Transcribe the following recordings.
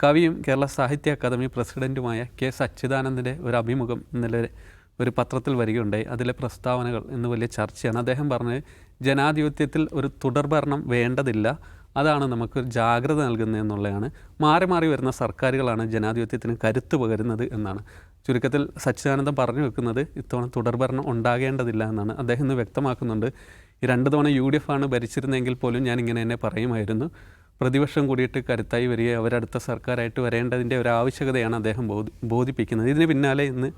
കവിയും കേരള സാഹിത്യ academy പ്രസിഡൻറ്റുമായ K സച്ചിദാനന്ദൻ്റെ ഒരു അഭിമുഖം ഇന്നലെ ഒരു പത്രത്തിൽ വരികയുണ്ടായി. അതിലെ പ്രസ്താവനകൾ ഇന്ന് വലിയ ചർച്ചയാണ്. അദ്ദേഹം പറഞ്ഞത് ജനാധിപത്യത്തിൽ ഒരു തുടർഭരണം വേണ്ടതില്ല, അതാണ് നമുക്ക് ജാഗ്രത നൽകുന്നത് എന്നുള്ളതാണ്. മാറി മാറി വരുന്ന സർക്കാരുകളാണ് ജനാധിപത്യത്തിന് കരുത്ത് പകരുന്നത് എന്നാണ്. ചുരുക്കത്തിൽ സച്ചിദാനന്ദൻ പറഞ്ഞു വെക്കുന്നത് ഇത്തവണ തുടർഭരണം ഉണ്ടാകേണ്ടതില്ല എന്നാണ്. അദ്ദേഹം ഇന്ന് വ്യക്തമാക്കുന്നുണ്ട്. ഈ 2 തവണ UDF ആണ് ഭരിച്ചിരുന്നെങ്കിൽ പോലും ഞാൻ ഇങ്ങനെ തന്നെ പറയുമായിരുന്നു. പ്രതിപക്ഷം കൂടിയിട്ട് കരുത്തായി വരികയും അവരടുത്ത സർക്കാരായിട്ട് വരേണ്ടതിൻ്റെ ഒരു ആവശ്യകതയാണ് അദ്ദേഹം ബോധിപ്പിക്കുന്നത്. ഇതിന് പിന്നാലെ ഇന്ന്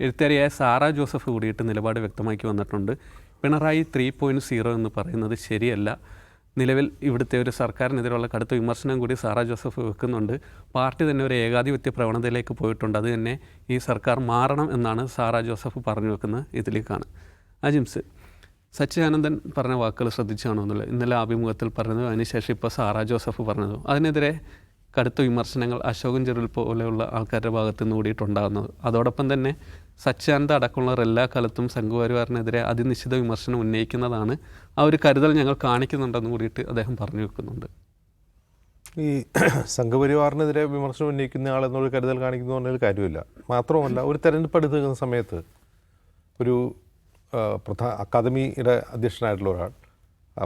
എഴുത്തുകാരിയായ സാറ ജോസഫ് കൂടിയിട്ട് നിലപാട് വ്യക്തമാക്കി വന്നിട്ടുണ്ട്. പിണറായി 3.0 എന്ന് പറയുന്നത് ശരിയല്ല. നിലവിൽ ഇവിടുത്തെ ഒരു സർക്കാരിനെതിരെയുള്ള കടുത്ത വിമർശനം കൂടി സാറ ജോസഫ് വെക്കുന്നുണ്ട്. പാർട്ടി തന്നെ ഒരു ഏകാധിപത്യ പ്രവണതയിലേക്ക് പോയിട്ടുണ്ട്. അത് തന്നെ ഈ സർക്കാർ മാറണം എന്നാണ് സാറ ജോസഫ് പറഞ്ഞു വെക്കുന്നത്. ഇതിലേക്കാണ് അജിംസ് സച്ചിദാനന്ദൻ പറഞ്ഞ വാക്കുകൾ ശ്രദ്ധിച്ചാണോ എന്നുള്ളത് ഇന്നലെ അഭിമുഖത്തിൽ പറഞ്ഞത്, അതിനുശേഷം ഇപ്പോൾ സാറ ജോസഫ് പറഞ്ഞതും അതിനെതിരെ കടുത്ത വിമർശനങ്ങൾ അശോകൻ ചെറുൽ പോലെയുള്ള ആൾക്കാരുടെ ഭാഗത്തു നിന്ന് കൂടിയിട്ടുണ്ടാകുന്നത്. അതോടൊപ്പം തന്നെ സച്ചിദാനന്ദ അടക്കമുള്ളവർ എല്ലാ കാലത്തും സംഘപരിവാറിനെതിരെ അതിനിശ്ചിത വിമർശനം ഉന്നയിക്കുന്നതാണ്. ആ ഒരു കരുതൽ ഞങ്ങൾ കാണിക്കുന്നുണ്ടെന്ന് കൂടിയിട്ട് അദ്ദേഹം പറഞ്ഞു വെക്കുന്നുണ്ട്. ഈ സംഘപരിവാറിനെതിരെ വിമർശനം ഉന്നയിക്കുന്ന ആളെന്നൊരു കരുതൽ കാണിക്കുന്നതിൽ കാര്യമില്ല. മാത്രമല്ല, ഒരു തെരഞ്ഞെടുപ്പ് അടുത്ത് നിൽക്കുന്ന സമയത്ത് ഒരു അക്കാദമിയുടെ അധ്യക്ഷനായിട്ടുള്ള ഒരാൾ,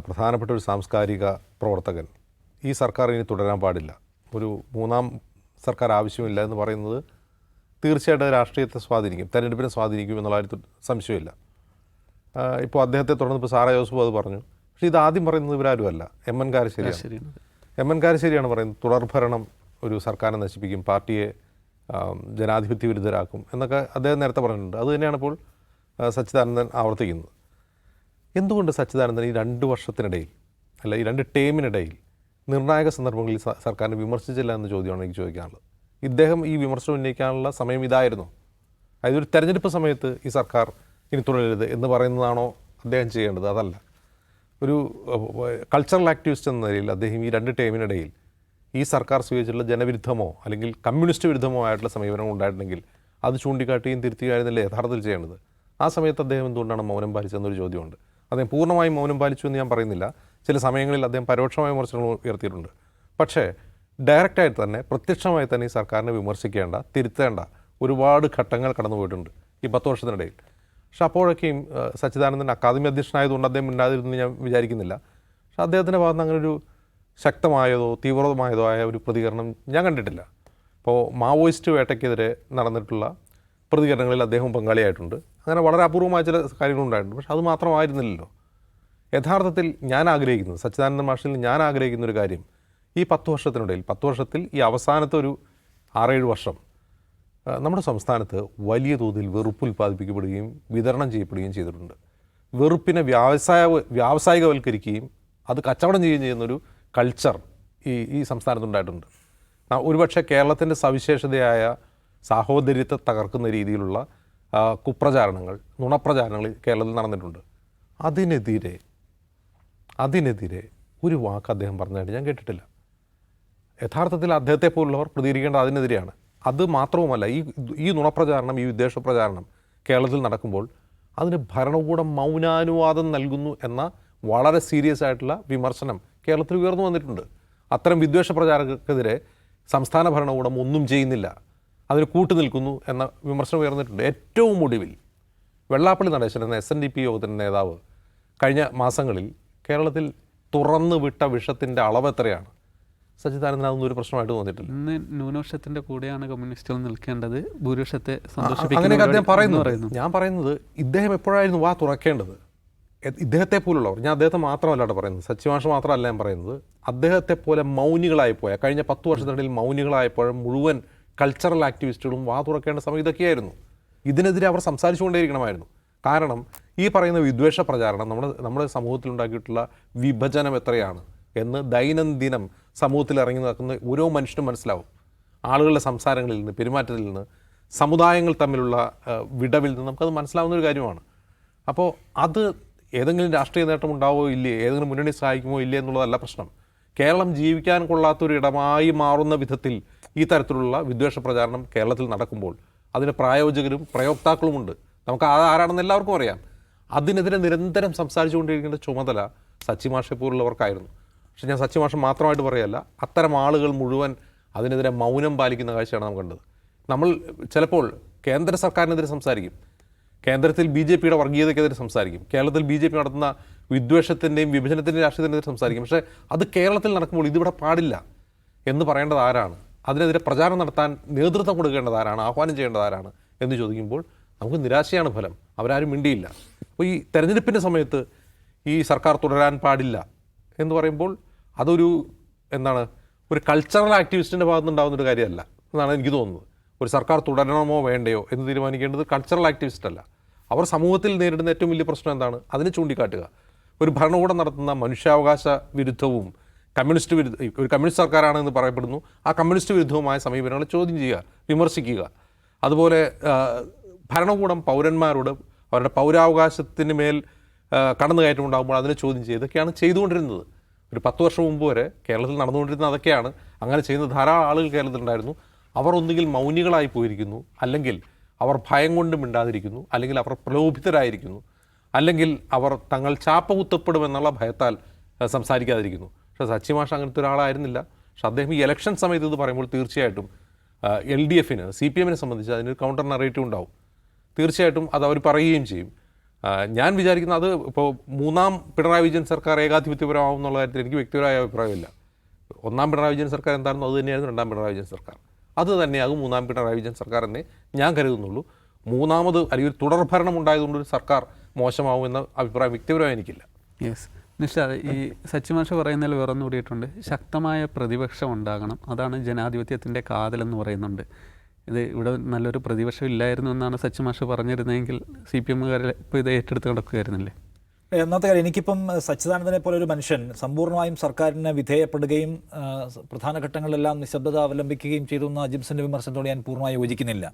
പ്രധാനപ്പെട്ട ഒരു സാംസ്കാരിക പ്രവർത്തകൻ, ഈ സർക്കാർ ഇനി തുടരാൻ പാടില്ല, ഒരു 3ാം സർക്കാർ ആവശ്യമില്ല എന്ന് പറയുന്നത് തീർച്ചയായിട്ടും രാഷ്ട്രീയത്തെ സ്വാധീനിക്കും, തെരഞ്ഞെടുപ്പിനെ സ്വാധീനിക്കും എന്നുള്ള കാര്യത്തിൽ സംശയമില്ല. ഇപ്പോൾ അദ്ദേഹത്തെ തുടർന്ന് ഇപ്പോൾ സാറ ജോസഫ് അത് പറഞ്ഞു. പക്ഷേ ഇത് ആദ്യം പറയുന്നത് ഇവരാരുമല്ല, MN കാരശ്ശേരിയാണ്. MN കാരശ്ശേരിയാണ് പറയുന്നത് തുടർഭരണം ഒരു സർക്കാരിനെ നശിപ്പിക്കും, പാർട്ടിയെ ജനാധിപത്യ വിരുദ്ധരാക്കും എന്നൊക്കെ അദ്ദേഹം നേരത്തെ പറഞ്ഞിട്ടുണ്ട്. അത് തന്നെയാണ് ഇപ്പോൾ സച്ചിദാനന്ദൻ ആവർത്തിക്കുന്നത്. എന്തുകൊണ്ട് സച്ചിദാനന്ദൻ ഈ 2 വർഷത്തിനിടയിൽ അല്ല ഈ 2 ടേമിനിടയിൽ നിർണായക സന്ദർഭങ്ങളിൽ സർക്കാരിനെ വിമർശിച്ചില്ല എന്ന ചോദ്യമാണ് എനിക്ക് ചോദിക്കാനുള്ളത്. ഇദ്ദേഹം ഈ വിമർശനം ഉന്നയിക്കാനുള്ള സമയം ഇതായിരുന്നു? അതായത് ഒരു തെരഞ്ഞെടുപ്പ് സമയത്ത് ഈ സർക്കാർ ഇനി തുടരരുത് എന്ന് പറയുന്നതാണോ അദ്ദേഹം ചെയ്യേണ്ടത്? അതല്ല. ഒരു കൾച്ചറൽ ആക്ടിവിസ്റ്റ് എന്ന നിലയിൽ അദ്ദേഹം ഈ 2 ടേമിനിടയിൽ ഈ സർക്കാർ സ്വീകരിച്ചിട്ടുള്ള ജനവിരുദ്ധമോ അല്ലെങ്കിൽ കമ്മ്യൂണിസ്റ്റ് വിരുദ്ധമോ ആയിട്ടുള്ള സമീപനങ്ങൾ ഉണ്ടായിട്ടുണ്ടെങ്കിൽ അത് ചൂണ്ടിക്കാട്ടുകയും തിരുത്തുകയായിരുന്നില്ല യഥാർത്ഥത്തിൽ ചെയ്യേണ്ടത്. ആ സമയത്ത് അദ്ദേഹം എന്തുകൊണ്ടാണ് മൗനം പാലിച്ചതെന്നൊരു ചോദ്യമുണ്ട്. അദ്ദേഹം പൂർണ്ണമായും മൗനം പാലിച്ചു എന്ന് ഞാൻ പറയുന്നില്ല. ചില സമയങ്ങളിൽ അദ്ദേഹം പരോക്ഷമായ വിമർശനങ്ങൾ ഉയർത്തിയിട്ടുണ്ട്. പക്ഷേ ഡയറക്റ്റായിട്ട് തന്നെ പ്രത്യക്ഷമായി തന്നെ ഈ സർക്കാരിനെ വിമർശിക്കേണ്ട, തിരുത്തേണ്ട ഒരുപാട് ഘട്ടങ്ങൾ കടന്നു പോയിട്ടുണ്ട് ഈ 10 വർഷത്തിനിടയിൽ. പക്ഷെ അപ്പോഴൊക്കെയും സച്ചിദാനന്ദൻ അക്കാദമി അധ്യക്ഷനായതുകൊണ്ട് അദ്ദേഹം ഉണ്ടാതിരുന്നു ഞാൻ വിചാരിക്കുന്നില്ല. പക്ഷെ അദ്ദേഹത്തിൻ്റെ ഭാഗത്ത് നിന്ന് അങ്ങനെ ഒരു ശക്തമായതോ തീവ്രമായതോ ആയ ഒരു പ്രതികരണം ഞാൻ കണ്ടിട്ടില്ല. ഇപ്പോൾ മാവോയിസ്റ്റ് വേട്ടയ്ക്കെതിരെ നടന്നിട്ടുള്ള പ്രതികരണങ്ങളിൽ അദ്ദേഹം പങ്കാളിയായിട്ടുണ്ട്. അങ്ങനെ വളരെ അപൂർവമായ ചില കാര്യങ്ങളുണ്ടായിട്ടുണ്ട്. പക്ഷെ അത് മാത്രമായിരുന്നില്ലല്ലോ. യഥാർത്ഥത്തിൽ ഞാൻ ആഗ്രഹിക്കുന്നത്, സച്ചിദാനന്ദൻ മാഷിൽ ഞാൻ ആഗ്രഹിക്കുന്ന ഒരു കാര്യം, ഈ 10 വർഷത്തിനിടയിൽ 10 വർഷത്തിൽ ഈ അവസാനത്തെ ഒരു 6-7 വർഷം നമ്മുടെ സംസ്ഥാനത്ത് വലിയ തോതിൽ വെറുപ്പ് ഉൽപ്പാദിപ്പിക്കപ്പെടുകയും വിതരണം ചെയ്യപ്പെടുകയും ചെയ്തിട്ടുണ്ട്. വെറുപ്പിനെ വ്യാവസായികവൽക്കരിക്കുകയും അത് കച്ചവടം ചെയ്യുകയും ചെയ്യുന്നൊരു കൾച്ചർ ഈ സംസ്ഥാനത്തുണ്ടായിട്ടുണ്ട്. ഒരുപക്ഷെ കേരളത്തിൻ്റെ സവിശേഷതയായ സാഹോദര്യത്തെ തകർക്കുന്ന രീതിയിലുള്ള കുപ്രചാരണങ്ങൾ, നുണപ്രചാരണങ്ങൾ കേരളത്തിൽ നടന്നിട്ടുണ്ട്. അതിനെതിരെ ഒരു വാക്ക് അദ്ദേഹം പറഞ്ഞതായിട്ട് ഞാൻ കേട്ടിട്ടില്ല. യഥാർത്ഥത്തിൽ അദ്ദേഹത്തെ പോലുള്ളവർ പ്രതികരിക്കേണ്ടത് അതിനെതിരെയാണ്. അത് മാത്രവുമല്ല, ഈ നുണപ്രചാരണം, ഈ വിദ്വേഷ പ്രചാരണം കേരളത്തിൽ നടക്കുമ്പോൾ അതിന് ഭരണകൂടം മൗനാനുവാദം നൽകുന്നു എന്ന വളരെ സീരിയസ് ആയിട്ടുള്ള വിമർശനം കേരളത്തിൽ ഉയർന്നു വന്നിട്ടുണ്ട്. അത്തരം വിദ്വേഷ പ്രചാരകർക്കെതിരെ സംസ്ഥാന ഭരണകൂടം ഒന്നും ചെയ്യുന്നില്ല, അതിന് കൂട്ടുനിൽക്കുന്നു എന്ന വിമർശനം ഉയർന്നിട്ടുണ്ട്. ഏറ്റവും ഒടുവിൽ വെള്ളാപ്പള്ളി നടേശൻ എന്ന SNDP യോഗത്തിൻ്റെ നേതാവ് കഴിഞ്ഞ മാസങ്ങളിൽ കേരളത്തിൽ തുറന്നു വിട്ട വിഷത്തിൻ്റെ അളവ് എത്രയാണ്? സച്ചിദാനന്ദൻ അതൊന്നും ഒരു പ്രശ്നമായിട്ട് തോന്നിയിട്ടില്ല. ഇന്ന് ന്യൂനപക്ഷത്തിൻ്റെ കൂടെയാണ് കമ്മ്യൂണിസ്റ്റുകൾ നിൽക്കേണ്ടത്, ഭൂരിപക്ഷത്തെ അങ്ങനെയൊക്കെ അദ്ദേഹം പറയുന്നു. ഞാൻ പറയുന്നത് ഇദ്ദേഹം എപ്പോഴായിരുന്നു വാ തുറക്കേണ്ടത്? ഇദ്ദേഹത്തെ പോലുള്ളവർ, ഞാൻ അദ്ദേഹത്തെ മാത്രമല്ല പറയുന്നത്, സച്ചിമാഷ് മാത്രമല്ല ഞാൻ പറയുന്നത്, അദ്ദേഹത്തെ പോലെ മൗനികളായിപ്പോയ കഴിഞ്ഞ 10 വർഷത്തിനിടയിൽ മൗനികളായപ്പോഴും മുഴുവൻ കൾച്ചറൽ ആക്ടിവിസ്റ്റുകളും വാ തുറക്കേണ്ട സമയം ഇതൊക്കെയായിരുന്നു. ഇതിനെതിരെ അവർ സംസാരിച്ചുകൊണ്ടേയിരിക്കണമായിരുന്നു. കാരണം ഈ പറയുന്ന വിദ്വേഷ പ്രചാരണം നമ്മുടെ സമൂഹത്തിൽ ഉണ്ടാക്കിയിട്ടുള്ള വിഭജനം എത്രയാണ് എന്ന് ദൈനംദിനം സമൂഹത്തിൽ ഇറങ്ങി നടക്കുന്ന ഓരോ മനുഷ്യനും മനസ്സിലാവും. ആളുകളുടെ സംസാരങ്ങളിൽ നിന്ന്, പെരുമാറ്റത്തിൽ നിന്ന്, സമുദായങ്ങൾ തമ്മിലുള്ള വിടവിൽ നിന്ന് നമുക്കത് മനസ്സിലാവുന്ന ഒരു കാര്യമാണ്. അപ്പോൾ അത് ഏതെങ്കിലും രാഷ്ട്രീയ നേട്ടം ഉണ്ടാവോ ഇല്ലേ, ഏതെങ്കിലും മുന്നണി സഹായിക്കുമോ ഇല്ലേ എന്നുള്ളതല്ല പ്രശ്നം. കേരളം ജീവിക്കാൻ കൊള്ളാത്തൊരു ഇടമായി മാറുന്ന വിധത്തിൽ ഈ തരത്തിലുള്ള വിദ്വേഷ പ്രചാരണം കേരളത്തിൽ നടക്കുമ്പോൾ അതിന് പ്രായോജകരും പ്രയോക്താക്കളുമുണ്ട്. നമുക്ക് ആരാണെന്ന് എല്ലാവർക്കും അറിയാം. അതിനെതിരെ നിരന്തരം സംസാരിച്ചുകൊണ്ടിരിക്കേണ്ട ചുമതല സച്ചിമാഷെ പോലുള്ളവർക്കായിരുന്നു. പക്ഷെ ഞാൻ സച്ചിമാഷ മാത്രമായിട്ട് പറയല്ല, അത്തരം ആളുകൾ മുഴുവൻ അതിനെതിരെ മൗനം പാലിക്കുന്ന കാഴ്ചയാണ് നാം കണ്ടത്. നമ്മൾ ചിലപ്പോൾ കേന്ദ്ര സർക്കാരിനെതിരെ സംസാരിക്കും, കേന്ദ്രത്തിൽ BJPയുടെ വർഗീയതയ്ക്കെതിരെ സംസാരിക്കും, കേരളത്തിൽ BJP നടത്തുന്ന വിദ്വേഷത്തിൻ്റെയും വിഭജനത്തിൻ്റെയും രാഷ്ട്രീയത്തിനെതിരെ സംസാരിക്കും. പക്ഷേ അത് കേരളത്തിൽ നടക്കുമ്പോൾ ഇതിവിടെ പാടില്ല എന്ന് പറയേണ്ടത് ആരാണ്? അതിനെതിരെ പ്രചാരണം നടത്താൻ നേതൃത്വം കൊടുക്കേണ്ടത് ആരാണ്? ആഹ്വാനം ചെയ്യേണ്ടത് ആരാണ് എന്ന് ചോദിക്കുമ്പോൾ നമുക്ക് നിരാശയാണ് ഫലം. അവരാരും മിണ്ടിയില്ല. അപ്പോൾ ഈ തെരഞ്ഞെടുപ്പിൻ്റെ സമയത്ത് ഈ സർക്കാർ തുടരാൻ പാടില്ല എന്ന് പറയുമ്പോൾ അതൊരു ഒരു കൾച്ചറൽ ആക്ടിവിസ്റ്റിൻ്റെ ഭാഗത്തുനിന്നുണ്ടാകുന്നൊരു കാര്യമല്ല എന്നാണ് എനിക്ക് തോന്നുന്നത്. ഒരു സർക്കാർ തുടരണമോ വേണ്ടയോ എന്ന് തീരുമാനിക്കേണ്ടത് കൾച്ചറൽ ആക്ടിവിസ്റ്റ് അല്ല. അവർ സമൂഹത്തിൽ നേരിടുന്ന ഏറ്റവും വലിയ പ്രശ്നം എന്താണ് അതിനെ ചൂണ്ടിക്കാട്ടുക. ഒരു ഭരണകൂടം നടത്തുന്ന മനുഷ്യാവകാശ വിരുദ്ധവും ഒരു കമ്മ്യൂണിസ്റ്റ് സർക്കാരാണെന്ന് പറയപ്പെടുന്നു, ആ കമ്മ്യൂണിസ്റ്റ് വിരുദ്ധവുമായ സമീപനങ്ങളെ ചോദ്യം ചെയ്യുക, വിമർശിക്കുക. അതുപോലെ ഭരണകൂടം പൗരന്മാരോട് അവരുടെ പൗരാവകാശത്തിന് മേൽ കടന്നുകയറ്റം ഉണ്ടാകുമ്പോൾ അതിനെ ചോദ്യം ചെയ്യുക. ഇതൊക്കെയാണ് ചെയ്തുകൊണ്ടിരുന്നത്. ഒരു 10 വർഷം മുമ്പ് വരെ കേരളത്തിൽ നടന്നുകൊണ്ടിരുന്നത് അതൊക്കെയാണ്. അങ്ങനെ ചെയ്യുന്ന ധാരാളം ആളുകൾ കേരളത്തിലുണ്ടായിരുന്നു. അവർ ഒന്നുകിൽ മൗനികളായി പോയിരിക്കുന്നു, അല്ലെങ്കിൽ അവർ ഭയം കൊണ്ട് മിണ്ടാതിരിക്കുന്നു, അല്ലെങ്കിൽ അവർ പ്രലോഭിതരായിരിക്കുന്നു, അല്ലെങ്കിൽ അവർ തങ്ങൾ ചാപ്പ കുത്തപ്പെടുമെന്നുള്ള ഭയത്താൽ സംസാരിക്കാതിരിക്കുന്നു. പക്ഷേ സച്ചിമാഷ് അങ്ങനത്തെ ഒരാളായിരുന്നില്ല. പക്ഷെ അദ്ദേഹം ഈ ഇലക്ഷൻ സമയത്ത് ഇത് പറയുമ്പോൾ തീർച്ചയായിട്ടും LDFന് CPMനെ സംബന്ധിച്ച് അതിനൊരു കൗണ്ടർ നറേറ്റീവ് ഉണ്ടാവും. തീർച്ചയായിട്ടും അത് അവർ പറയുകയും ചെയ്യും. ഞാൻ വിചാരിക്കുന്നത് അത് ഇപ്പോൾ 3ാം പിണറായി വിജയൻ സർക്കാർ ഏകാധിപത്യപരമാവും എന്നുള്ള കാര്യത്തിൽ എനിക്ക് വ്യക്തിപരമായ അഭിപ്രായമില്ല. 1ാം പിണറായി വിജയൻ സർക്കാർ എന്താണെന്നോ അത് തന്നെയായിരുന്നു 2ാം പിണറായി വിജയൻ സർക്കാർ. അത് തന്നെയാകും 3ാം പിണറായി വിജയൻ സർക്കാർ എന്നേ ഞാൻ കരുതുന്നുള്ളൂ. 3ാമത് അല്ലെങ്കിൽ തുടർഭരണം ഉണ്ടായതുകൊണ്ടൊരു സർക്കാർ മോശമാവുമെന്ന അഭിപ്രായം വ്യക്തിപരമായി എനിക്കില്ല. യെസ് നിഷാദ്, ഈ സച്ചിമാഷ് പറയുന്നതിൽ വേറൊന്നു കൂടിയിട്ടുണ്ട്. ശക്തമായ പ്രതിപക്ഷം ഉണ്ടാകണം, അതാണ് ജനാധിപത്യത്തിൻ്റെ കാതലെന്ന് പറയുന്നുണ്ട്. ഇവിടെ നല്ലൊരു പ്രതിപക്ഷം ഇല്ലായിരുന്നു എന്നാണ് സച്ചിമാഷ് പറഞ്ഞിരുന്നതെങ്കിൽ CPMകാരെ ഇപ്പോൾ ഇത് ഏറ്റെടുത്ത് കിടക്കുകയായിരുന്നില്ലേ? ഒന്നാമത്തെ കാര്യം, എനിക്കിപ്പം സച്ചിദാനന്ദനെ പോലെ ഒരു മനുഷ്യൻ സമ്പൂർണ്ണമായും സർക്കാരിന് വിധേയപ്പെടുകയും പ്രധാന ഘട്ടങ്ങളിലെല്ലാം നിശബ്ദത അവലംബിക്കുകയും ചെയ്തു എന്ന അജിംസിൻ്റെ വിമർശനത്തോട് ഞാൻ പൂർണ്ണമായി യോജിക്കുന്നില്ല.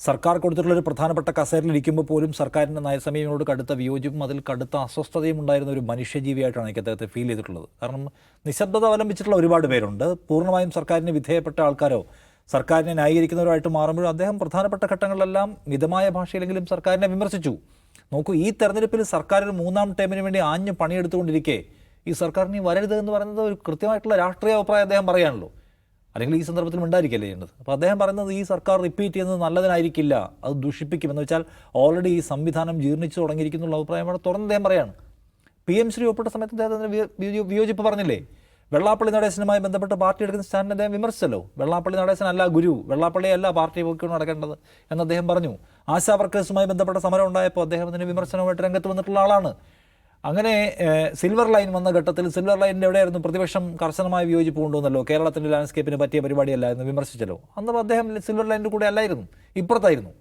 സർക്കാർ കൊടുത്തിട്ടുള്ളൊരു പ്രധാനപ്പെട്ട കസേരയിലിരിക്കുമ്പോൾ പോലും സർക്കാരിൻ്റെ നയസമീപനോട് കടുത്ത വിയോജിപ്പും അതിൽ കടുത്ത അസ്വസ്ഥതയും ഉണ്ടായിരുന്ന ഒരു മനുഷ്യജീവിയായിട്ടാണ് എനിക്ക് അദ്ദേഹത്തെ ഫീൽ ചെയ്തിട്ടുള്ളത്. കാരണം നിശബ്ദത അവലംബിച്ചിട്ടുള്ള ഒരുപാട് പേരുണ്ട്. പൂർണ്ണമായും സർക്കാരിന് വിധേയപ്പെട്ട ആൾക്കാരോ സർക്കാരിനെ ന്യായീകരിക്കുന്നവരായിട്ട് മാറുമ്പോഴും അദ്ദേഹം പ്രധാനപ്പെട്ട ഘട്ടങ്ങളിലെല്ലാം മിതമായ ഭാഷയിലെങ്കിലും സർക്കാരിനെ വിമർശിച്ചു. നോക്കൂ, ഈ തെരഞ്ഞെടുപ്പിൽ സർക്കാർ 3ാം ടേമിന് വേണ്ടി ആഞ്ഞ് പണിയെടുത്തുകൊണ്ടിരിക്കെ ഈ സർക്കാരിന് വരരുത് എന്ന് പറയുന്നത് ഒരു കൃത്യമായിട്ടുള്ള രാഷ്ട്രീയ അഭിപ്രായം അദ്ദേഹം പറയാണല്ലോ, അല്ലെങ്കിൽ ഈ സന്ദർഭത്തിൽ മിണ്ടായിരിക്കല്ലേ ചെയ്യേണ്ടത്. അപ്പോൾ അദ്ദേഹം പറയുന്നത് ഈ സർക്കാർ റിപ്പീറ്റ് ചെയ്യുന്നത് നല്ലതിനായിരിക്കില്ല, അത് ദുഷിപ്പിക്കുമെന്ന് വെച്ചാൽ ഓൾറെഡി ഈ സംവിധാനം ജീർണിച്ചു തുടങ്ങിയിരിക്കുന്നുള്ള അഭിപ്രായമാണ് തുറന്ന് അദ്ദേഹം പറയാണ്. PM ശ്രീ ഒപ്പിട്ട സമയത്ത് അദ്ദേഹത്തിന് വിയോജിപ്പ് പറഞ്ഞില്ലേ? വെള്ളാപ്പള്ളി നടേശനുമായി ബന്ധപ്പെട്ട് പാർട്ടി എടുക്കുന്ന സ്റ്റാൻഡിനെ അദ്ദേഹം വിമർശിച്ചല്ലോ. വെള്ളാപ്പള്ളി നടേശനല്ല ഗുരു, വെള്ളാപ്പള്ളിയല്ല പാർട്ടി പോയിക്കൊണ്ട് നടക്കേണ്ടത് എന്ന് അദ്ദേഹം പറഞ്ഞു. ആശാ വർക്കേഴ്സുമായി ബന്ധപ്പെട്ട സമരം ഉണ്ടായപ്പോൾ അദ്ദേഹം അതിന് വിമർശനമായിട്ട് രംഗത്ത് വന്നിട്ടുള്ള ആളാണ്. അങ്ങനെ സിൽവർ ലൈൻ വന്ന ഘട്ടത്തിൽ സിൽവർ ലൈനിൻ്റെ എവിടെയായിരുന്നു പ്രതിപക്ഷം കർശനമായ വിയോജിപ്പ് കൊണ്ടുവന്നല്ലോ, കേരളത്തിൻ്റെ ലാൻഡ്സ്കേപ്പിന് പറ്റിയ പരിപാടിയല്ല എന്ന് വിമർശിച്ചല്ലോ. അന്ന് അദ്ദേഹം സിൽവർ ലൈനിൻ്റെ കൂടെ അല്ലായിരുന്നു, ഇപ്പുറത്തായിരുന്നു.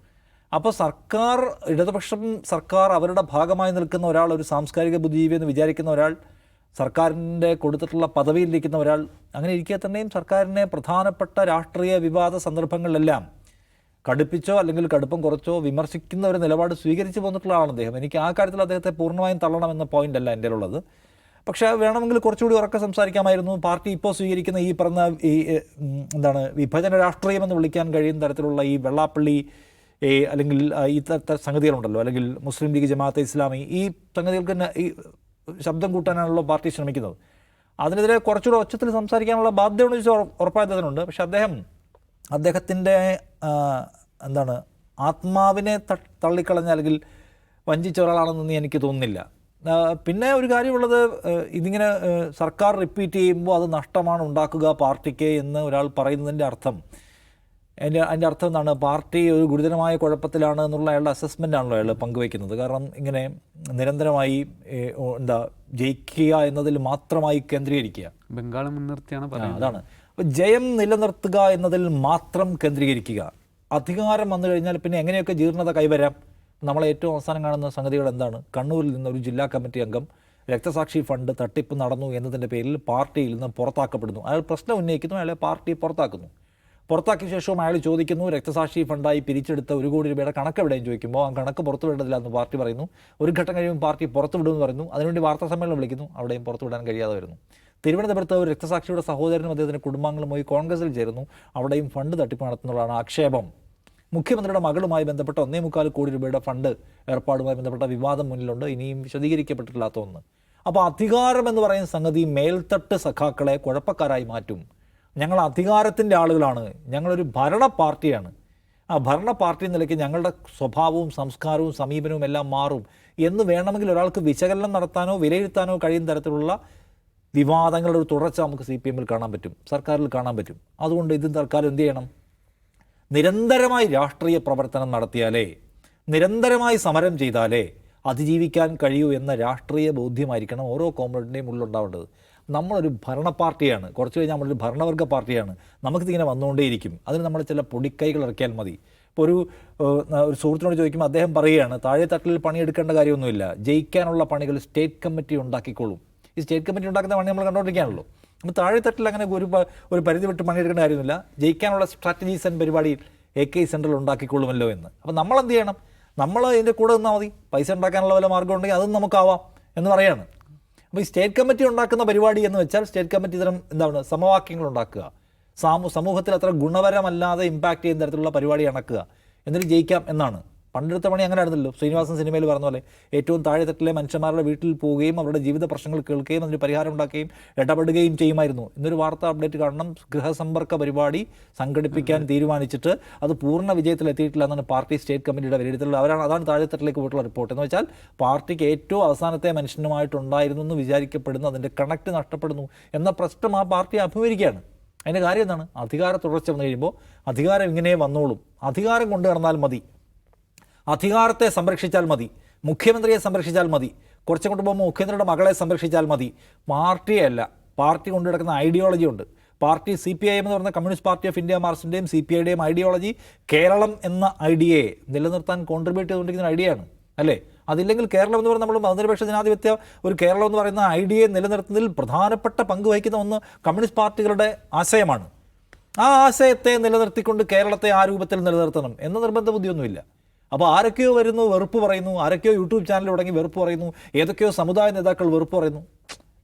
അപ്പോൾ ഇടതുപക്ഷം സർക്കാർ അവരുടെ ഭാഗമായി നിൽക്കുന്ന ഒരാൾ, ഒരു സാംസ്കാരിക ബുദ്ധിജീവി എന്ന് വിചാരിക്കുന്ന ഒരാൾ, സർക്കാരിൻ്റെ കൊടുത്തിട്ടുള്ള പദവിയിലിരിക്കുന്ന ഒരാൾ, അങ്ങനെ ഇരിക്കെ തന്നെയും സർക്കാരിനെ പ്രധാനപ്പെട്ട രാഷ്ട്രീയ വിവാദ സന്ദർഭങ്ങളിലെല്ലാം കടുപ്പിച്ചോ അല്ലെങ്കിൽ കടുപ്പം കുറച്ചോ വിമർശിക്കുന്ന ഒരു നിലപാട് സ്വീകരിച്ചു പോന്നിട്ടുള്ള ആളാണ് അദ്ദേഹം. എനിക്ക് ആ കാര്യത്തിൽ അദ്ദേഹത്തെ പൂർണ്ണമായും തള്ളണമെന്ന പോയിന്റ് അല്ല എൻ്റെ ഉള്ളത്. പക്ഷേ വേണമെങ്കിൽ കുറച്ചുകൂടി ഉറക്കെ സംസാരിക്കാമായിരുന്നു. പാർട്ടി ഇപ്പോൾ സ്വീകരിക്കുന്ന ഈ പറഞ്ഞ വിഭജന രാഷ്ട്രീയം എന്ന് വിളിക്കാൻ കഴിയുന്ന തരത്തിലുള്ള ഈ വെള്ളാപ്പള്ളി അല്ലെങ്കിൽ ഈ സംഗതികളുണ്ടല്ലോ, അല്ലെങ്കിൽ മുസ്ലിം ലീഗ്, ജമാഅത്തെ ഇസ്ലാമി, ഈ സംഗതികൾക്ക് ഈ ശബ്ദം കൂട്ടാനാണല്ലോ പാർട്ടി ശ്രമിക്കുന്നത്. അതിനെതിരെ കുറച്ചുകൂടെ ഒച്ചത്തിൽ സംസാരിക്കാനുള്ള ബാധ്യത ഉറപ്പായതിനുണ്ട്. പക്ഷെ അദ്ദേഹത്തിൻ്റെ ആത്മാവിനെ തള്ളിക്കളഞ്ഞ അല്ലെങ്കിൽ വഞ്ചിച്ച ഒരാളാണെന്ന് എനിക്ക് തോന്നുന്നില്ല. പിന്നെ ഒരു കാര്യമുള്ളത്, ഇതിങ്ങനെ സർക്കാർ റിപ്പീറ്റ് ചെയ്യുമ്പോൾ അത് നഷ്ടമാണ് ഉണ്ടാക്കുക പാർട്ടിക്ക് എന്ന് ഒരാൾ പറയുന്നതിൻ്റെ അർത്ഥം, അതിൻ്റെ അർത്ഥം എന്താണ്? പാർട്ടി ഒരു ഗുരുതരമായ കുഴപ്പത്തിലാണ് എന്നുള്ള അയാളുടെ അസസ്മെൻ്റാണല്ലോ അയാൾ പങ്കുവയ്ക്കുന്നത്. കാരണം ഇങ്ങനെ നിരന്തരമായി ജയിക്കുക എന്നതിൽ മാത്രമായി കേന്ദ്രീകരിക്കുക, ബംഗാൾ മുൻനിർത്തിയാണ് അതാണ്. അപ്പോൾ ജയം നിലനിർത്തുക എന്നതിൽ മാത്രം കേന്ദ്രീകരിക്കുക. അധികാരം വന്നു കഴിഞ്ഞാൽ പിന്നെ എങ്ങനെയൊക്കെ ജീർണത കൈവരാം? നമ്മളെ ഏറ്റവും അവസാനം കാണുന്ന സംഗതികൾ എന്താണ്? കണ്ണൂരിൽ നിന്ന് ഒരു ജില്ലാ കമ്മിറ്റി അംഗം രക്തസാക്ഷി ഫണ്ട് തട്ടിപ്പ് നടന്നു എന്നതിൻ്റെ പേരിൽ പാർട്ടിയിൽ നിന്ന് പുറത്താക്കപ്പെടുന്നു. അയാൾ പ്രശ്നം ഉന്നയിക്കുന്നു, അയാളെ പാർട്ടി പുറത്താക്കുന്നു. പുറത്താക്കിയ ശേഷവും അയാൾ ചോദിക്കുന്നു, രക്തസാക്ഷി ഫണ്ടായി പിരിച്ചെടുത്ത 1 കോടി രൂപയുടെ കണക്ക് എവിടെയും ചോദിക്കുമ്പോൾ ആ കണക്ക് പുറത്തു വിടേണ്ടതില്ല എന്ന് പാർട്ടി പറയുന്നു. ഒരു ഘട്ടം കഴിയുമ്പോൾ പാർട്ടി പുറത്തു വിടുമെന്ന് പറയുന്നു. അതിനുവേണ്ടി വാർത്താ സമ്മേളനം വിളിക്കുന്നു, അവിടെയും പുറത്തു വിടാൻ കഴിയാതെ വരുന്നു. തിരുവനന്തപുരത്ത് ഒരു രക്തസാക്ഷിയുടെ സഹോദരനും അദ്ദേഹത്തിൻ്റെ കുടുംബാംഗങ്ങളുമായി കോൺഗ്രസിൽ ചേരുന്നു, അവിടെയും ഫണ്ട് തട്ടിപ്പ് നടത്തുന്നതാണ് ആക്ഷേപം. മുഖ്യമന്ത്രിയുടെ മകളുമായി ബന്ധപ്പെട്ട 1.25 കോടി രൂപയുടെ ഫണ്ട് ഏർപ്പാടുമായി ബന്ധപ്പെട്ട വിവാദം മുന്നിലുണ്ട്, ഇനിയും വിശദീകരിക്കപ്പെട്ടിട്ടില്ലാത്ത ഒന്ന്. അപ്പോൾ അധികാരം എന്ന് പറയുന്ന സംഗതി മേൽത്തട്ട് സഖാക്കളെ കുഴപ്പക്കാരായി മാറ്റും. ഞങ്ങൾ അധികാരത്തിൻ്റെ ആളുകളാണ്, ഞങ്ങളൊരു ഭരണ പാർട്ടിയാണ്, ആ ഭരണ പാർട്ടി നിലയ്ക്ക് ഞങ്ങളുടെ സ്വഭാവവും സംസ്കാരവും സമീപനവും എല്ലാം മാറും എന്ന് വേണമെങ്കിൽ ഒരാൾക്ക് വിശകലനം നടത്താനോ വിലയിരുത്താനോ കഴിയുന്ന തരത്തിലുള്ള വിവാദങ്ങളുടെ ഒരു തുടർച്ച നമുക്ക് CPM-ൽ കാണാൻ പറ്റും, സർക്കാരിൽ കാണാൻ പറ്റും. അതുകൊണ്ട് ഇത് തൽക്കാലം എന്ത് ചെയ്യണം? നിരന്തരമായി രാഷ്ട്രീയ പ്രവർത്തനം നടത്തിയാലേ, നിരന്തരമായി സമരം ചെയ്താലേ അതിജീവിക്കാൻ കഴിയൂ എന്ന രാഷ്ട്രീയ ബോധ്യമായിരിക്കണം ഓരോ കോമ്രേഡിൻ്റെയും ഉള്ളിലുണ്ടാവേണ്ടത്. നമ്മളൊരു ഭരണ പാർട്ടിയാണ്, കുറച്ച് കഴിഞ്ഞാൽ നമ്മളൊരു ഭരണവർഗ പാർട്ടിയാണ്, നമുക്കിതിങ്ങനെ വന്നുകൊണ്ടേയിരിക്കും. അതിന് നമ്മൾ ചില പൊടിക്കൈകൾ ഇറക്കിയാൽ മതി. ഇപ്പോൾ ഒരു സുഹൃത്തിനോട് ചോദിക്കുമ്പോൾ അദ്ദേഹം പറയുകയാണ്, താഴെത്തട്ടിൽ പണിയെടുക്കേണ്ട കാര്യമൊന്നുമില്ല, ജയിക്കാനുള്ള പണികൾ സ്റ്റേറ്റ് കമ്മിറ്റി ഉണ്ടാക്കിക്കോളും. ഈ സ്റ്റേറ്റ് കമ്മിറ്റി ഉണ്ടാക്കുന്ന പണി നമ്മൾ കണ്ടുകൊണ്ടിരിക്കുകയാണല്ലോ. അപ്പോൾ താഴെത്തട്ടിൽ അങ്ങനെ ഒരു പരിധി വിട്ട് പണിയെടുക്കേണ്ട കാര്യമൊന്നുമില്ല, ജയിക്കാനുള്ള സ്ട്രാറ്റജീസ് ആൻഡ് പരിപാടിയിൽ AK സെൻട്രൽ ഉണ്ടാക്കിക്കൊള്ളുമല്ലോ എന്ന്. അപ്പോൾ നമ്മളെന്ത് ചെയ്യണം? നമ്മൾ ഇതിൻ്റെ കൂടെ നിന്നാൽ മതി, പൈസ ഉണ്ടാക്കാനുള്ള വല്ല മാർഗ്ഗം ഉണ്ടെങ്കിൽ അതും നമുക്കാവാം എന്ന് പറയാണ്. അപ്പോൾ ഈ സ്റ്റേറ്റ് കമ്മിറ്റി ഉണ്ടാക്കുന്ന പരിപാടി എന്ന് വെച്ചാൽ സ്റ്റേറ്റ് കമ്മിറ്റി ഇത്തരം എന്താണ് സമവാക്യങ്ങൾ ഉണ്ടാക്കുക, സമൂഹത്തിൽ അത്ര ഗുണപരമല്ലാതെ ഇമ്പാക്റ്റ് ചെയ്യുന്ന തരത്തിലുള്ള പരിപാടി അണക്കുക, എന്നിട്ട് ജയിക്കാം എന്നാണ്. പണ്ടെടുത്ത പണി അങ്ങനെ ആയിരുന്നല്ലോ. ശ്രീനിവാസൻ സിനിമയിൽ പറഞ്ഞ പോലെ ഏറ്റവും താഴെത്തട്ടിലെ മനുഷ്യന്മാരുടെ വീട്ടിൽ പോവുകയും അവരുടെ ജീവിത പ്രശ്നങ്ങൾ കേൾക്കുകയും അതിന് പരിഹാരം ഉണ്ടാക്കുകയും ഇടപെടുകയും ചെയ്യുമായിരുന്നു. ഇന്നൊരു വാർത്താ അപ്ഡേറ്റ് കാണണം, ഗൃഹസമ്പർക്ക പരിപാടി സംഘടിപ്പിക്കാൻ തീരുമാനിച്ചിട്ട് അത് പൂർണ്ണ വിജയത്തിലെത്തിയിട്ടില്ല എന്നാണ് പാർട്ടി സ്റ്റേറ്റ് കമ്മിറ്റിയുടെ വിലയിരുത്തൽ. അതാണ് താഴെത്തട്ടിലേക്ക് പോയിട്ടുള്ള റിപ്പോർട്ട്. എന്ന് വെച്ചാൽ പാർട്ടിക്ക് ഏറ്റവും അവസാനത്തെ മനുഷ്യനുമായിട്ടുണ്ടായിരുന്നു എന്ന് വിചാരിക്കപ്പെടുന്നു, അതിൻ്റെ കണക്ട് നഷ്ടപ്പെടുന്നു എന്ന പ്രശ്നം ആ പാർട്ടി അഭിമുഖീകരിക്കുകയാണ്. അതിൻ്റെ കാര്യം എന്താണ്? അധികാര തുടർച്ച വന്നു കഴിയുമ്പോൾ അധികാരം ഇങ്ങനെ വന്നോളും. അധികാരം കൊണ്ടു നടന്നാൽ മതി, അധികാരത്തെ സംരക്ഷിച്ചാൽ മതി, മുഖ്യമന്ത്രിയെ സംരക്ഷിച്ചാൽ മതി, കുറച്ചും കൊണ്ട് പോകുമ്പോൾ മുഖ്യമന്ത്രിയുടെ മകളെ സംരക്ഷിച്ചാൽ മതി. പാർട്ടിയല്ല, പാർട്ടി കൊണ്ടു കിടക്കുന്ന ഐഡിയോളജി ഉണ്ട്. പാർട്ടി CPIM എന്ന് പറയുന്ന കമ്മ്യൂണിസ്റ്റ് പാർട്ടി ഓഫ് ഇന്ത്യ മാർക്സിൻ്റെയും CPIയുടെയും ഐഡിയോളജി കേരളം എന്ന ഐഡിയയെ നിലനിർത്താൻ കോൺട്രിബ്യൂട്ട് ചെയ്തുകൊണ്ടിരിക്കുന്ന ഐഡിയയാണ് അല്ലേ? അതില്ലെങ്കിൽ കേരളം എന്ന് പറയുന്നത് നമ്മൾ മതനിരപേക്ഷ ജനാധിപത്യ ഒരു കേരളം എന്ന് പറയുന്ന ഐഡിയയെ നിലനിർത്തുന്നതിൽ പ്രധാനപ്പെട്ട പങ്ക് വഹിക്കുന്ന ഒന്ന് കമ്മ്യൂണിസ്റ്റ് പാർട്ടികളുടെ ആശയമാണ്. ആ ആശയത്തെ നിലനിർത്തിക്കൊണ്ട് കേരളത്തെ ആ രൂപത്തിൽ നിലനിർത്തണം എന്ന നിർബന്ധ ബുദ്ധിയൊന്നുമില്ല. അപ്പോൾ ആരൊക്കെയോ വരുന്നു, വെറുപ്പ് പറയുന്നു, ആരൊക്കെയോ യൂട്യൂബ് ചാനൽ തുടങ്ങി വെറുപ്പ് പറയുന്നു, ഏതൊക്കെയോ സമുദായ നേതാക്കൾ വെറുപ്പ് പറയുന്നു.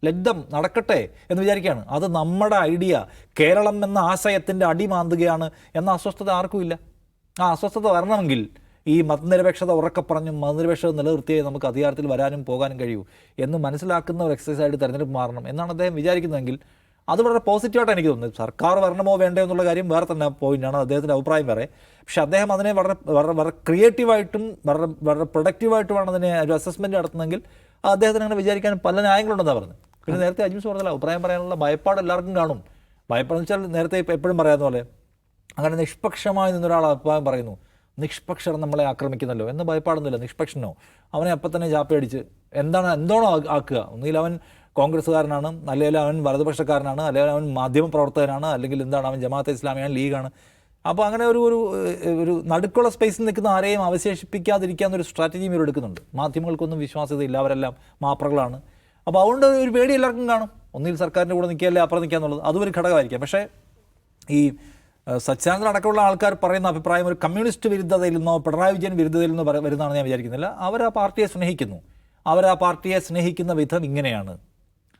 ലബ്ധം നടക്കട്ടെ എന്ന് വിചാരിക്കുകയാണ്. അത് നമ്മുടെ ഐഡിയ, കേരളം എന്ന ആശയത്തിൻ്റെ അടിമാന്തുകയാണ് എന്ന അസ്വസ്ഥത ആർക്കുമില്ല. ആ അസ്വസ്ഥത വരണമെങ്കിൽ ഈ മതനിരപേക്ഷത ഉറക്കെ പറഞ്ഞും മതനിരപേക്ഷത നിലനിർത്തിയേ നമുക്ക് അധികാരത്തിൽ വരാനും പോകാനും കഴിയൂ എന്ന് മനസ്സിലാക്കുന്ന ഒരു എക്സസൈസായിട്ട് തെരഞ്ഞെടുപ്പ് മാറണം എന്നാണ് അദ്ദേഹം വിചാരിക്കുന്നതെങ്കിൽ അത് വളരെ പോസിറ്റീവായിട്ടാണ് എനിക്ക് തോന്നുന്നത്. സർക്കാർ വരണമോ വേണ്ടയോ എന്നുള്ള കാര്യം വേറെ തന്നെ പോയിൻ്റാണ്, അദ്ദേഹത്തിൻ്റെ അഭിപ്രായം വേറെ. പക്ഷെ അദ്ദേഹം അതിനെ വളരെ ക്രിയേറ്റീവായിട്ടും വളരെ പ്രൊഡക്റ്റീവായിട്ടുമാണ് അതിനെ ഒരു അസസ്മെൻറ്റ് നടത്തുന്നതെങ്കിൽ അദ്ദേഹത്തിന് അങ്ങനെ വിചാരിക്കാൻ പല ന്യായങ്ങളുണ്ടെന്നാണ് പറഞ്ഞത്. പിന്നെ നേരത്തെ അജിംസ് പറഞ്ഞല്ലോ, അഭിപ്രായം പറയാനുള്ള ഭയപ്പാട് എല്ലാവർക്കും കാണും. ഭയപ്പാടെന്ന് വെച്ചാൽ നേരത്തെ എപ്പോഴും പറയാവുന്ന പോലെ അങ്ങനെ നിഷ്പക്ഷമായി നിന്നൊരാൾ അഭിപ്രായം പറയുന്നു, നിഷ്പക്ഷർ നമ്മളെ ആക്രമിക്കുന്നല്ലോ എന്ന് ഭയപ്പാടൊന്നുമില്ല. നിഷ്പക്ഷനോ അവനെ അപ്പം തന്നെ ചാപ്പയടിച്ച് എന്തോണോ ആക്കുക. ഒന്നുകിൽ അവൻ കോൺഗ്രസ്സുകാരനാണ്, അല്ലെങ്കിൽ അവൻ വലതുപക്ഷക്കാരനാണ്, അല്ലെങ്കിൽ അവൻ മാധ്യമപ്രവർത്തകനാണ്, അല്ലെങ്കിൽ എന്താണ് അവൻ ജമാഅത്തെ ഇസ്ലാമിയാണ്, ലീഗാണ്. അപ്പോൾ അങ്ങനെ ഒരു നടുക്കുള്ള സ്പേസിൽ നിൽക്കുന്ന ആരെയും അവശേഷിപ്പിക്കാതിരിക്കാന്നൊരു സ്ട്രാറ്റജിയും ഇവർ എടുക്കുന്നുണ്ട്. മാധ്യമങ്ങൾക്കൊന്നും വിശ്വാസ്യതയില്ല, അവരെല്ലാം മാപ്രകളാണ്. അപ്പോൾ അതുകൊണ്ട് ഒരു പേടി എല്ലാവർക്കും കാണും. ഒന്നിൽ സർക്കാരിൻ്റെ കൂടെ നിൽക്കുകയല്ലേ അപ്പുറം നിൽക്കുക എന്നുള്ളത് അതും ഒരു ഘടകമായിരിക്കാം. പക്ഷേ ഈ സച്ചിദാനന്ദൻ അടക്കമുള്ള ആൾക്കാർ പറയുന്ന അഭിപ്രായം ഒരു കമ്മ്യൂണിസ്റ്റ് വിരുദ്ധതയിൽ നിന്നോ പിണറായി വിജയൻ വിരുദ്ധതയിൽ നിന്നോ വരുന്നതാണെന്ന് ഞാൻ വിചാരിക്കുന്നില്ല. അവർ ആ പാർട്ടിയെ സ്നേഹിക്കുന്നു, അവർ ആ പാർട്ടിയെ സ്നേഹിക്കുന്ന വിധം ഇങ്ങനെയാണ്.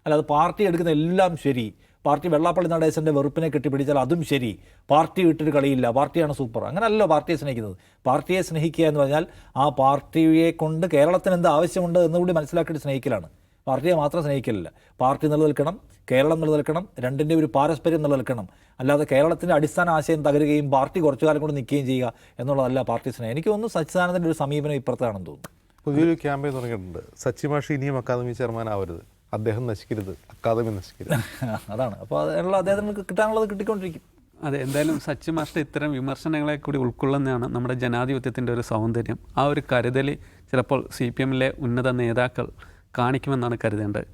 അല്ലാതെ പാർട്ടി എടുക്കുന്ന എല്ലാം ശരി, പാർട്ടി വെള്ളാപ്പള്ളി നടേശൻ്റെ വെറുപ്പിനെ കെട്ടിപ്പിടിച്ചാൽ അതും ശരി, പാർട്ടി വിട്ടൊരു കളിയില്ല, പാർട്ടിയാണ് സൂപ്പർ, അങ്ങനെയല്ലോ പാർട്ടിയെ സ്നേഹിക്കുന്നത്. പാർട്ടിയെ സ്നേഹിക്കുക എന്ന് പറഞ്ഞാൽ ആ പാർട്ടിയെ കൊണ്ട് കേരളത്തിന് എന്ത് ആവശ്യമുണ്ട് എന്നുകൂടി മനസ്സിലാക്കിയിട്ട് സ്നേഹിക്കലാണ്. പാർട്ടിയെ മാത്രം സ്നേഹിക്കലില്ല. പാർട്ടി നിലനിൽക്കണം, കേരളം നിലനിൽക്കണം, രണ്ടിൻ്റെ ഒരു പാരസ്പര്യം നിലനിൽക്കണം. അല്ലാതെ കേരളത്തിൻ്റെ അടിസ്ഥാന ആശയം തകരുകയും പാർട്ടി കുറച്ചു കാലം കൊണ്ട് നിൽക്കുകയും ചെയ്യുക എന്നുള്ളതല്ല പാർട്ടി സ്നേഹം. എനിക്ക് തോന്നുന്നു സച്ചിദാനന്ദൻ്റെ ഒരു സമീപനം ഇപ്പുറത്താണെന്ന് തോന്നുന്നു. പുതിയൊരു ക്യാമ്പയിൻ തുടങ്ങിയിട്ടുണ്ട്, സച്ചി മാഷി ഇനിയും അക്കാദമി ചെയർമാൻ ആവരുത്, അദ്ദേഹം നശിക്കരുത്, അക്കാദമി നശിക്കരുത്. അതാണ്. അപ്പോൾ അതിനുള്ള അദ്ദേഹത്തിന് കിട്ടാനുള്ളത് കിട്ടിക്കൊണ്ടിരിക്കും. അതെ, എന്തായാലും സച്ചി മാഷിൻ്റെ ഇത്തരം വിമർശനങ്ങളെ കൂടി ഉൾക്കൊള്ളുന്നതാണ് നമ്മുടെ ജനാധിപത്യത്തിൻ്റെ ഒരു സൗന്ദര്യം. ആ ഒരു കരുതൽ ചിലപ്പോൾ CPM-ലെ ഉന്നത നേതാക്കൾ കാണിക്കുമെന്നാണ് കരുതേണ്ടത്.